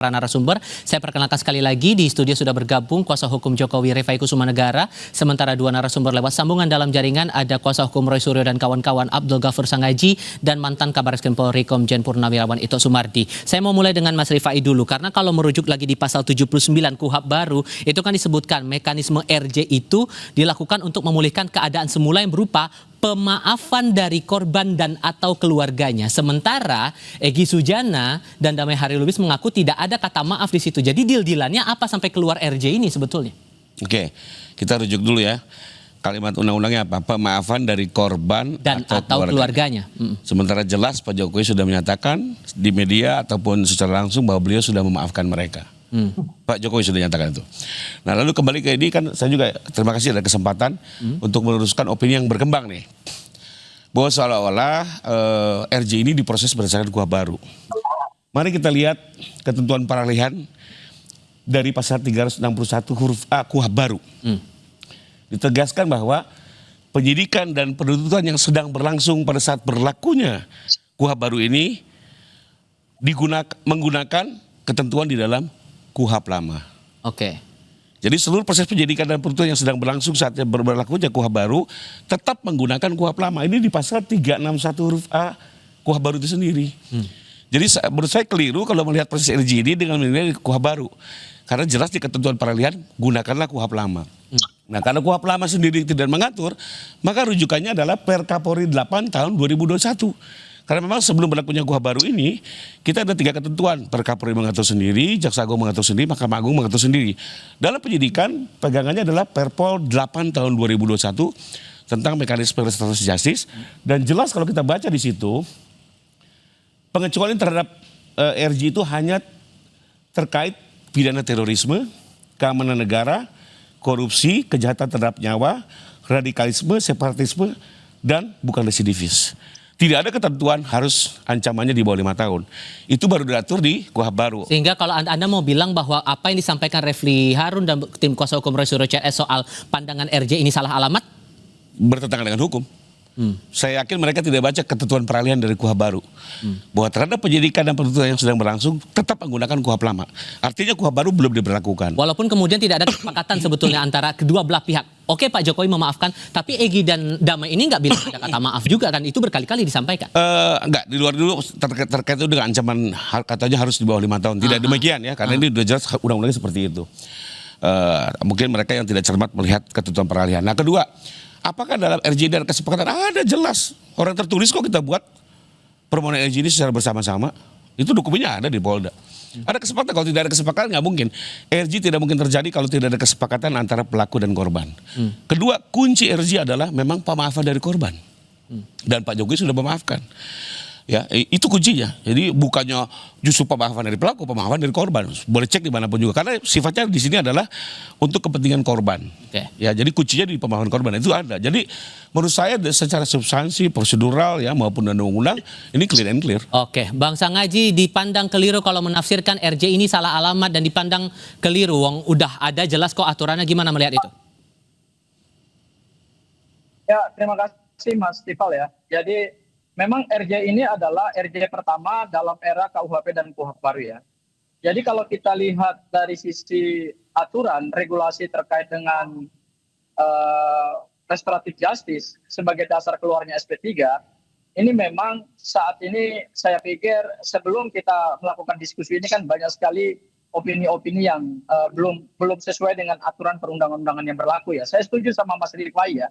para narasumber. Saya perkenalkan sekali lagi, di studio sudah bergabung kuasa hukum Jokowi Rifai Kusumanegara. Sementara dua narasumber lewat sambungan dalam jaringan ada kuasa hukum Roy Suryo dan kawan-kawan Abdul Ghafur Sangaji dan mantan Kabaresken Polri Komjen Purnawirawan Ito Sumardi. Saya mau mulai dengan Mas Rifai dulu, karena kalau merujuk lagi di pasal 79 KUHP baru, itu kan disebutkan mekanisme RJ itu dilakukan untuk memulihkan keadaan semula yang berupa pemaafan dari korban dan atau keluarganya. Sementara Egy Sujana dan Damai Harilubis mengaku tidak ada kata maaf di situ. Jadi deal-dealannya apa sampai keluar RJ ini sebetulnya? Oke, kita rujuk dulu ya. Kalimat undang-undangnya apa? Pemaafan dari korban dan atau keluarganya. Sementara jelas Pak Jokowi sudah menyatakan di media ataupun secara langsung bahwa beliau sudah memaafkan mereka. Pak Jokowi sudah nyatakan itu. Nah, lalu kembali ke ini, kan saya juga terima kasih ada kesempatan untuk meluruskan opini yang berkembang nih, bahwa seolah-olah RJ ini diproses berdasarkan KUHP baru. Mari kita lihat ketentuan peralihan dari pasal 361 huruf A KUHP baru. Ditegaskan bahwa penyidikan dan penuntutan yang sedang berlangsung pada saat berlakunya KUHP baru ini menggunakan ketentuan di dalam KUHP lama. Oke. Jadi seluruh proses penyidikan dan penuntutan yang sedang berlangsung saat berlakunya KUHP baru tetap menggunakan KUHP lama. Ini di pasal 361 huruf A KUHP baru itu sendiri. Jadi menurut saya keliru kalau melihat proses RJ ini dengan menilai KUHP baru. Karena jelas di ketentuan peralihan gunakanlah KUHP lama. Nah, karena KUHP lama sendiri tidak mengatur, maka rujukannya adalah Perkapolri 8 tahun 2021. Karena memang sebelum berlakunya KUHP baru ini, kita ada 3 ketentuan. Perkapolri mengatur sendiri, Jaksa Agung mengatur sendiri, Mahkamah Agung mengatur sendiri. Dalam penyidikan, pegangannya adalah Perpol 8 tahun 2021 tentang mekanisme restoratif justice. Dan jelas kalau kita baca di situ, pengecualian terhadap RJ itu hanya terkait pidana terorisme, keamanan negara, korupsi, kejahatan terhadap nyawa, radikalisme, separatisme, dan bukan residivis. Tidak ada ketentuan harus ancamannya di bawah 5 tahun. Itu baru diatur di KUHP baru. Sehingga kalau Anda mau bilang bahwa apa yang disampaikan Refli Harun dan tim kuasa hukum Roy Suryo CS soal pandangan RJ ini salah alamat? Bertentangan dengan hukum. Saya yakin mereka tidak baca ketentuan peralihan dari KUHP baru. Bahwa terhadap penyidikan dan penuntutan yang sedang berlangsung tetap menggunakan KUHP lama. Artinya KUHP baru belum diberlakukan. Walaupun kemudian tidak ada kesepakatan sebetulnya antara kedua belah pihak. Oke, Pak Jokowi memaafkan, tapi Egy dan Damai ini nggak bilang ada kata maaf juga kan? Itu berkali-kali disampaikan. Enggak, di luar dulu terkait itu dengan ancaman katanya harus di bawah 5 tahun. Tidak demikian ya, karena ini sudah jelas undang-undangnya seperti itu. Mungkin mereka yang tidak cermat melihat ketentuan peralihan. Nah, kedua, apakah dalam RJ ada kesepakatan? Ada jelas. Orang tertulis kok kita buat permohonan RJ ini secara bersama-sama. Itu dokumennya ada di Polda. Ada kesepakatan, kalau tidak ada kesepakatan nggak mungkin. RJ tidak mungkin terjadi kalau tidak ada kesepakatan antara pelaku dan korban. Kedua, kunci RJ adalah memang pemaafan dari korban. Dan Pak Jokowi sudah memaafkan. Ya, itu kuncinya. Jadi bukannya justru pemaafan dari pelaku, pemaafan dari korban. Boleh cek dimanapun juga. Karena sifatnya di sini adalah untuk kepentingan korban. Ya, jadi kuncinya di pemaafan korban itu ada. Jadi menurut saya secara substansi, prosedural ya maupun undang-undang ini clear and clear. Oke, Bang Sangaji dipandang keliru kalau menafsirkan RJ ini salah alamat dan dipandang keliru. Wong udah ada jelas kok aturannya, gimana melihat itu? Ya, terima kasih Mas Tifal ya. Jadi memang RJ ini adalah RJ pertama dalam era KUHP dan KUHP baru ya. Jadi kalau kita lihat dari sisi aturan, regulasi terkait dengan restoratif justice sebagai dasar keluarnya SP3, ini memang saat ini saya pikir sebelum kita melakukan diskusi ini kan banyak sekali opini-opini yang belum sesuai dengan aturan perundang-undangan yang berlaku ya. Saya setuju sama Mas Rifai ya,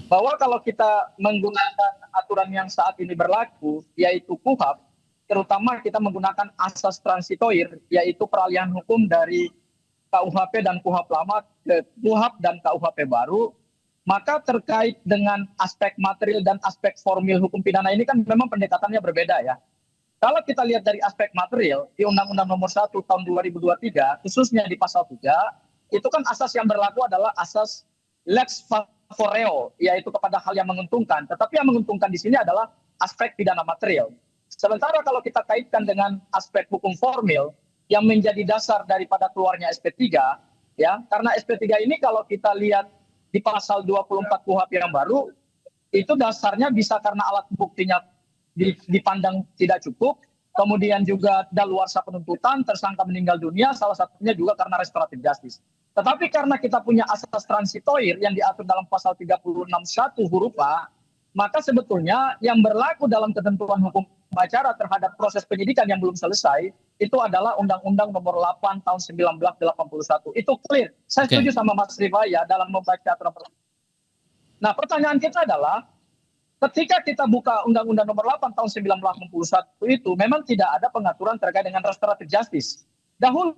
bahwa kalau kita menggunakan aturan yang saat ini berlaku, yaitu KUHP, terutama kita menggunakan asas transitoir, yaitu peralihan hukum dari KUHP dan KUHP lama ke KUHP dan KUHP baru, maka terkait dengan aspek material dan aspek formil hukum pidana ini kan memang pendekatannya berbeda ya. Kalau kita lihat dari aspek material, di Undang-Undang Nomor 1 Tahun 2023, khususnya di Pasal 3, itu kan asas yang berlaku adalah asas lex favoreo, yaitu kepada hal yang menguntungkan. Tetapi yang menguntungkan di sini adalah aspek pidana material. Sementara kalau kita kaitkan dengan aspek hukum formil yang menjadi dasar daripada keluarnya SP3, ya, karena SP3 ini kalau kita lihat di Pasal 24 KUHP yang baru, itu dasarnya bisa karena alat buktinya dipandang tidak cukup, kemudian juga daluarsa penuntutan, tersangka meninggal dunia, salah satunya juga karena restoratif justice. Tetapi karena kita punya asas transitoir yang diatur dalam pasal 36(1) huruf A, maka sebetulnya yang berlaku dalam ketentuan hukum acara terhadap proses penyidikan yang belum selesai itu adalah Undang-Undang Nomor 8 Tahun 1981. Itu clear. Saya setuju sama Mas Rifaya dalam membaca aturan. Nah, pertanyaan kita adalah ketika kita buka Undang-Undang Nomor 8 Tahun 1981 itu memang tidak ada pengaturan terkait dengan restoratif justice. Dahulu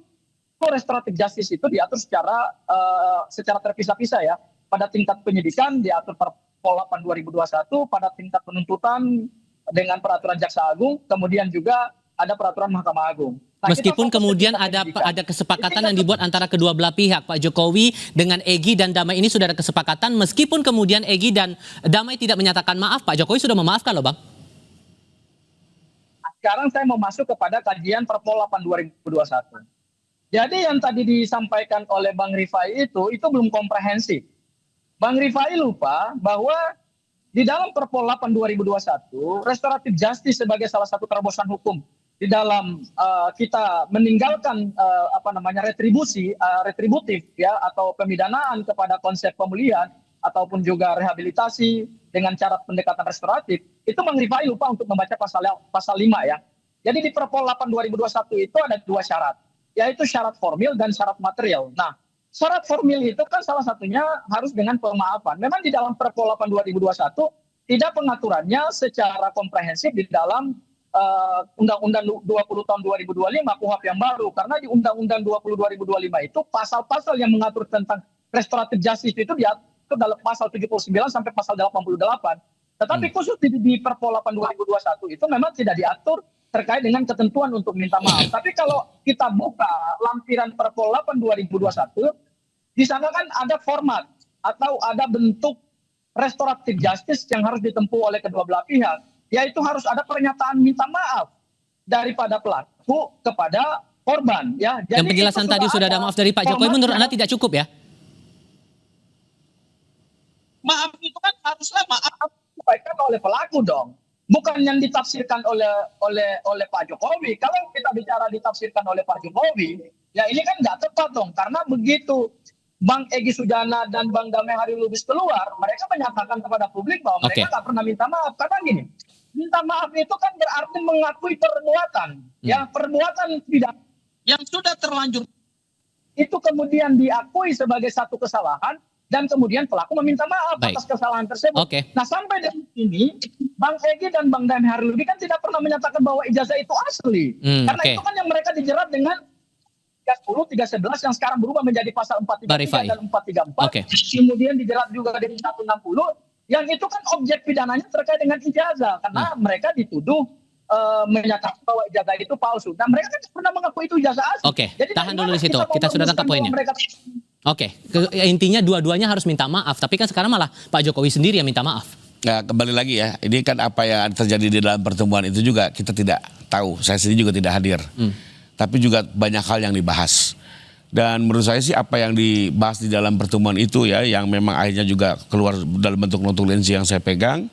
restoratif justice itu diatur secara terpisah-pisah ya. Pada tingkat penyidikan diatur Perpol 8 2021, pada tingkat penuntutan dengan peraturan Jaksa Agung, kemudian juga ada peraturan Mahkamah Agung. Nah, meskipun kemudian ada kesepakatan yang dibuat antara kedua belah pihak, Pak Jokowi dengan Egy dan Damai ini sudah ada kesepakatan, meskipun kemudian Egy dan Damai tidak menyatakan maaf, Pak Jokowi sudah memaafkan loh Bang. Sekarang saya mau masuk kepada kajian Perpol 8 2021. Jadi yang tadi disampaikan oleh Bang Rifai itu belum komprehensif. Bang Rifai lupa bahwa di dalam Perpol 8 2021, restoratif justice sebagai salah satu terobosan hukum di dalam kita meninggalkan retributif ya atau pemidanaan kepada konsep pemulihan ataupun juga rehabilitasi dengan cara pendekatan restoratif, itu Bang Rifai lupa untuk membaca pasal 5 ya. Jadi di Perpol 8 2021 itu ada dua syarat, yaitu syarat formil dan syarat material. Nah, syarat formil itu kan salah satunya harus dengan pemaafan. Memang di dalam Perpol 8 2021 tidak pengaturannya secara komprehensif di dalam Undang-Undang 20 tahun 2025 KUHP yang baru, karena di Undang-Undang 20 2025 itu pasal-pasal yang mengatur tentang restoratif justice itu diatur dalam pasal 79 sampai pasal 88. Tetapi khusus di Perpol 8 2021 itu memang tidak diatur terkait dengan ketentuan untuk minta maaf. Tapi kalau kita buka lampiran Perpol 8 2021, di sana kan ada format atau ada bentuk restoratif justice yang harus ditempuh oleh kedua belah pihak, yaitu harus ada pernyataan minta maaf daripada pelaku kepada korban. Ya. Jadi yang penjelasan tadi sudah ada maaf dari Pak Jokowi, menurut Anda tidak cukup ya? Maaf itu kan haruslah maaf disampaikan oleh pelaku dong, bukan yang ditafsirkan oleh Pak Jokowi. Kalau kita bicara ditafsirkan oleh Pak Jokowi, ya ini kan nggak tepat dong, karena begitu Bang Egy Sujana dan Bang Damai Hari Lubis keluar, mereka menyatakan kepada publik bahwa mereka nggak pernah minta maaf. Karena gini, minta maaf itu kan berarti mengakui perbuatan, ya perbuatan tidak yang sudah terlanjur itu kemudian diakui sebagai satu kesalahan dan kemudian pelaku meminta maaf atas kesalahan tersebut. Nah sampai detik ini Bang Egy dan Bang Damai Hari Lubis kan tidak pernah menyatakan bahwa ijazah itu asli, karena itu kan yang mereka dijerat dengan 310, 311 yang sekarang berubah menjadi pasal 433 dan 434. Kemudian dijerat juga dengan 160 yang itu kan objek pidananya terkait dengan ijazah karena mereka dituduh menyatakan bahwa ijazah itu palsu. Dan mereka kan pernah mengaku itu ijazah asli. Jadi tahan dulu di situ. Kita sudah tangkap poinnya. Intinya dua-duanya harus minta maaf, tapi kan sekarang malah Pak Jokowi sendiri yang minta maaf. Nah, kembali lagi ya, ini kan apa yang terjadi di dalam pertemuan itu juga kita tidak tahu. Saya sendiri juga tidak hadir. Tapi juga banyak hal yang dibahas. Dan menurut saya sih apa yang dibahas di dalam pertemuan itu ya, yang memang akhirnya juga keluar dalam bentuk notulensi yang saya pegang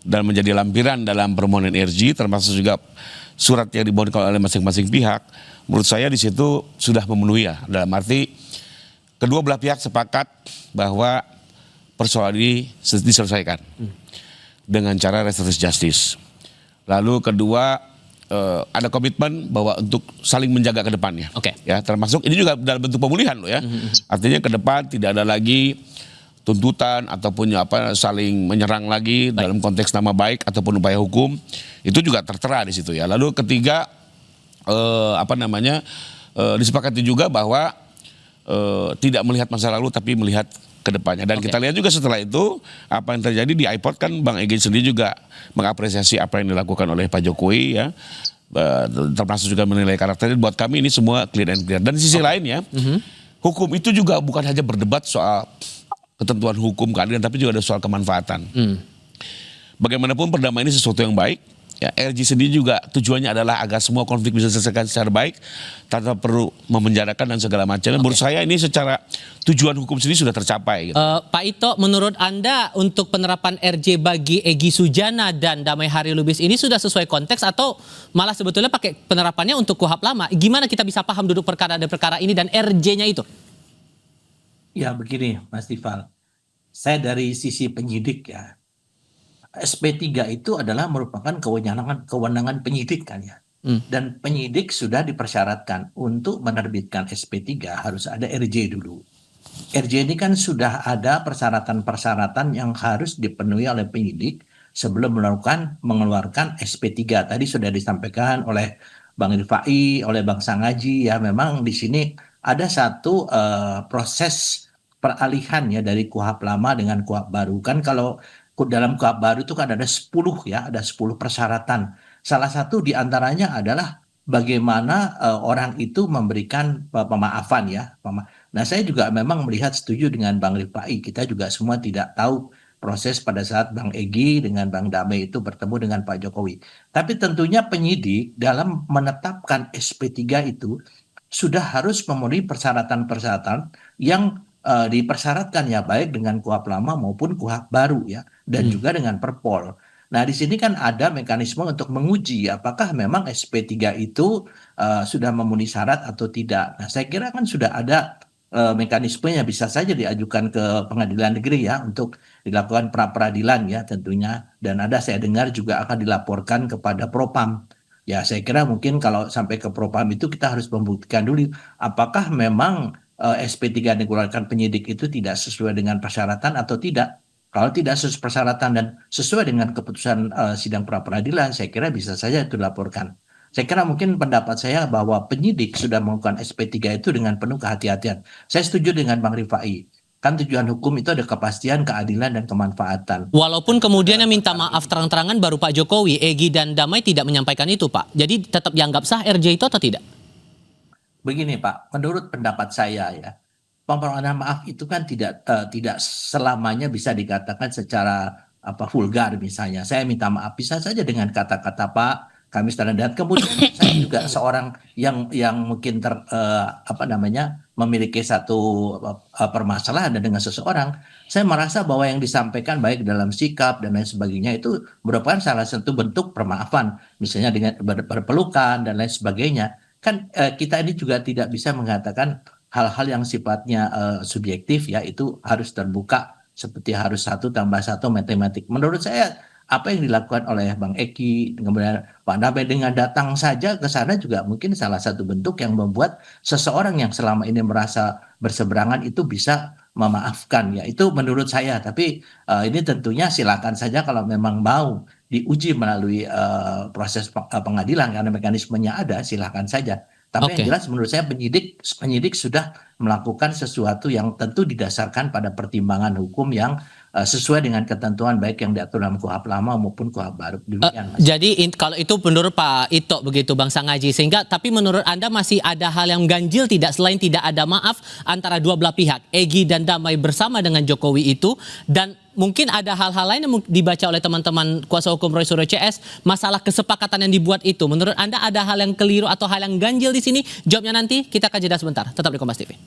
dan menjadi lampiran dalam permohonan RJ, termasuk juga surat yang dibawakan oleh masing-masing pihak. Menurut saya di situ sudah memenuhi ya, dalam arti kedua belah pihak sepakat bahwa persoalan ini diselesaikan dengan cara restoratif justice. Lalu kedua, ada komitmen bahwa untuk saling menjaga ke depannya. Ya, termasuk ini juga dalam bentuk pemulihan loh ya. Artinya ke depan tidak ada lagi tuntutan ataupun saling menyerang lagi dalam konteks nama baik ataupun upaya hukum. Itu juga tertera di situ ya. Lalu ketiga disepakati juga bahwa tidak melihat masa lalu tapi melihat ke depannya. Dan kita lihat juga setelah itu apa yang terjadi di iPod kan Bang Egy sendiri juga mengapresiasi apa yang dilakukan oleh Pak Jokowi ya. Termasuk juga menilai karakternya. Buat kami ini semua clear and clear. Dan di sisi lain ya, hukum itu juga bukan hanya berdebat soal ketentuan hukum keadilan, tapi juga ada soal kemanfaatan. Bagaimanapun perdamaian ini sesuatu yang baik. Ya, RJ sendiri juga tujuannya adalah agar semua konflik bisa diselesaikan secara baik tanpa perlu memenjarakan dan segala macam. Menurut saya ini secara tujuan hukum sendiri sudah tercapai. Gitu. Pak Ito, menurut Anda untuk penerapan RJ bagi Egy Sujana dan Damai Hari Lubis ini sudah sesuai konteks atau malah sebetulnya pakai penerapannya untuk KUHP lama? Gimana kita bisa paham duduk perkara dan perkara ini dan RJ-nya itu? Ya begini Mas Tifal, saya dari sisi penyidik ya, SP3 itu adalah merupakan kewenangan penyidik kan ya. Dan penyidik sudah dipersyaratkan untuk menerbitkan SP3 harus ada RJ dulu. RJ ini kan sudah ada persyaratan-persyaratan yang harus dipenuhi oleh penyidik sebelum mengeluarkan SP3. Tadi sudah disampaikan oleh Bang Rifai, oleh Bang Sangaji ya, memang di sini ada satu proses peralihan ya dari KUHP lama dengan KUHP baru. Kan kalau dalam KUHP baru itu kan ada 10 ya, ada 10 persyaratan. Salah satu diantaranya adalah bagaimana orang itu memberikan pemaafan ya. Nah saya juga memang melihat setuju dengan Bang Rifai, kita juga semua tidak tahu proses pada saat Bang Egy dengan Bang Damai itu bertemu dengan Pak Jokowi. Tapi tentunya penyidik dalam menetapkan SP3 itu sudah harus memenuhi persyaratan-persyaratan yang dipersyaratkan ya, baik dengan KUHP lama maupun KUHP baru ya, dan juga dengan Perpol. Nah di sini kan ada mekanisme untuk menguji apakah memang SP3 itu sudah memenuhi syarat atau tidak. Nah saya kira kan sudah ada mekanismenya, bisa saja diajukan ke pengadilan negeri ya untuk dilakukan pra-peradilan ya tentunya. Dan ada saya dengar juga akan dilaporkan kepada Propam. Ya saya kira mungkin kalau sampai ke Propam itu kita harus membuktikan dulu apakah memang SP3 yang dikeluarkan penyidik itu tidak sesuai dengan persyaratan atau tidak. Kalau tidak sesuai persyaratan dan sesuai dengan keputusan sidang pra-peradilan, saya kira bisa saja itu dilaporkan. Saya kira mungkin pendapat saya bahwa penyidik sudah melakukan SP3 itu dengan penuh kehati-hatian. Saya setuju dengan Bang Rifai. Kan tujuan hukum itu ada kepastian, keadilan, dan kemanfaatan. Walaupun kemudian yang minta maaf terang-terangan baru Pak Jokowi, Egy dan Damai tidak menyampaikan itu Pak. Jadi tetap dianggap sah RJ itu atau tidak? Begini Pak, menurut pendapat saya ya, permohonan maaf itu kan tidak selamanya bisa dikatakan secara vulgar misalnya. Saya minta maaf bisa saja dengan kata-kata Pak, kami standar. Dan kemudian saya juga seorang yang mungkin memiliki satu permasalahan dengan seseorang. Saya merasa bahwa yang disampaikan baik dalam sikap dan lain sebagainya itu merupakan salah satu bentuk permaafan, misalnya dengan berpelukan dan lain sebagainya. Kan kita ini juga tidak bisa mengatakan hal-hal yang sifatnya subjektif ya, itu harus terbuka seperti harus 1 + 1 matematik. Menurut saya apa yang dilakukan oleh Bang Eki kemudian Pak Damai dengan datang saja ke sana juga mungkin salah satu bentuk yang membuat seseorang yang selama ini merasa berseberangan itu bisa memaafkan ya, itu menurut saya. Tapi ini tentunya silakan saja kalau memang mau diuji melalui proses pengadilan karena mekanismenya ada, silakan saja. Tapi yang jelas menurut saya penyidik sudah melakukan sesuatu yang tentu didasarkan pada pertimbangan hukum yang sesuai dengan ketentuan baik yang diatur dalam KUHP lama maupun KUHP baru. Jadi kalau itu menurut Pak Ito begitu Bang Sangaji, sehingga tapi menurut Anda masih ada hal yang ganjil tidak selain tidak ada maaf antara dua belah pihak, Egy dan Damai bersama dengan Jokowi itu, dan mungkin ada hal-hal lain yang dibaca oleh teman-teman kuasa hukum Roy Suryo CS, masalah kesepakatan yang dibuat itu. Menurut Anda ada hal yang keliru atau hal yang ganjil di sini? Jawabnya nanti, kita akan jeda sebentar. Tetap di Kompas TV.